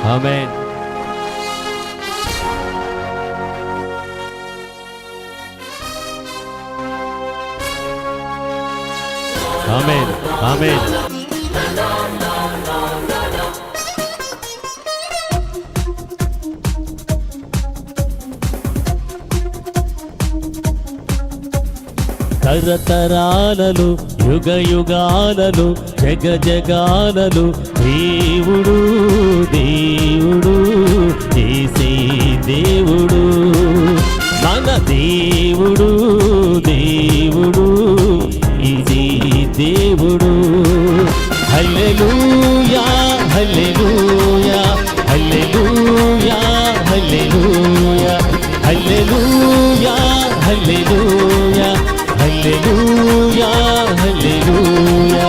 ఆమేన్. ఆమేన్. ఆమేన్. తరతరాలలో యుగ యుగాలలో జగ జగాలలో దేవుడు దేవుడు యేసే దేవుడు మన దేవుడు దేవుడు ఇది దేవుడు. హల్లెలూయా హల్లెలూయా హల్లెలూయా హల్లెలూయా హల్లెలూయా హల్లెలూయా హల్లెలూయా హల్లెలూయా.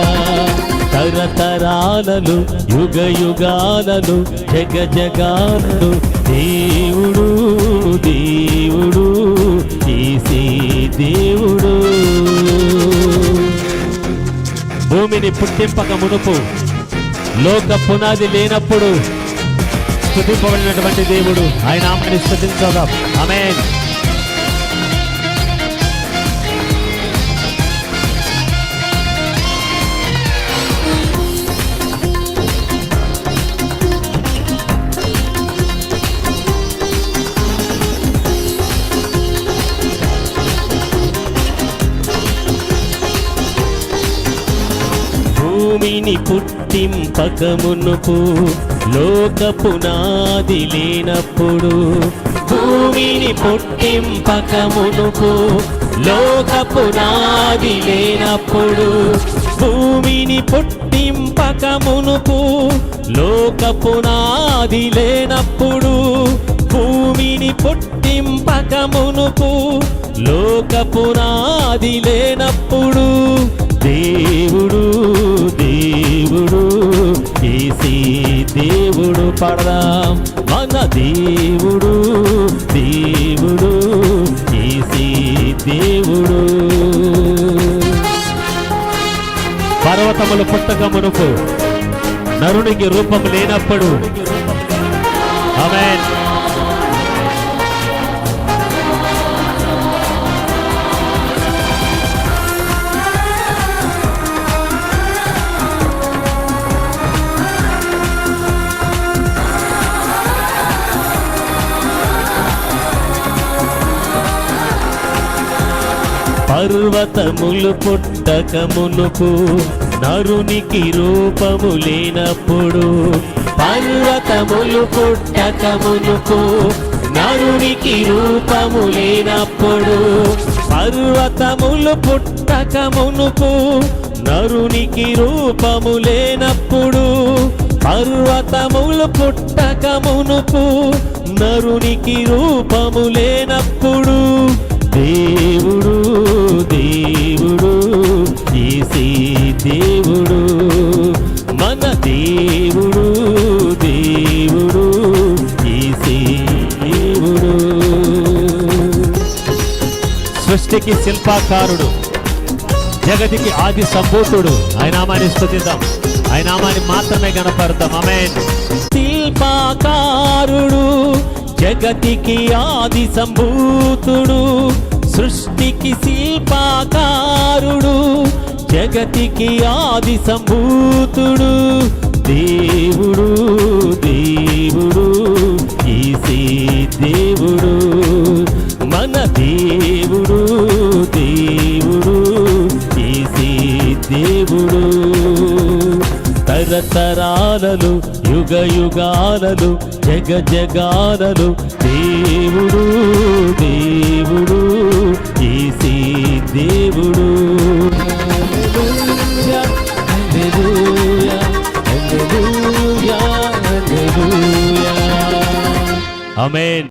తరతరాలలో యుగ యుగాలలో జగ జగాలలో దేవుడు దేవుడు యేసే దేవుడు. భూమిని పుట్టింపక మునుపు లోక పునాది లేనప్పుడు స్తుతింపబడినటువంటి దేవుడు, ఆయన నామాన్ని స్తుతించదాం. ఆమేన్. భూమిని పుట్టింపక మునుపు లోక పునాది లేనప్పుడు, భూమిని పుట్టింపక మునుపు లోక పునాది లేనప్పుడు, భూమిని పుట్టింపక మునుపు లోక పునాది లేనప్పుడు, భూమిని పుట్టింపక మునుపు లోక పునాది లేనప్పుడు దేవుడు దేవుడు యేసే దేవుడు. పాడదాం. మన దేవుడు దేవుడు యేసే దేవుడు. పర్వతములు పుట్టక మునుపు నరునికి రూపం లేనప్పుడు ఆమేన్. పర్వతములు పుట్టక మునుపు నరునికి రూపము లేనప్పుడు, పర్వతములు పుట్టక మునుపు నరునికి రూపము లేనప్పుడు, పర్వతములు పుట్టక మునుపు నరునికి రూపము లేనప్పుడు, పర్వతములు పుట్టక మునుపు నరునికి రూపము లేనప్పుడు దేవుడు దేవుడు యేసే దేవుడు. మన దేవుడు దేవుడు యేసే దేవుడు. సృష్టికి శిల్పాకారుడు, జగతికి ఆది సంభూతుడు, ఆయన నామాన్ని స్తుతిద్దాం. ఆయన నామాన్ని మాత్రమే గణపడతాం. ఆమేన్. శిల్పాకారుడు, జగతికి ఆది సంభూతుడు, సృష్టికి శిల్పాకారుడు, జగతికి ఆది సంభూతుడు దేవుడు దేవుడు యేసే దేవుడు. మన దేవుడు దేవుడు యేసే దేవుడు. తరతరాలలో యుగ యుగాలలో జగ జగాలలో దేవుడు దేవుడు యేసే దేవుడు. హల్లెలూయా హల్లెలూయా హల్లెలూయా హల్లెలూయా. ఆమేన్.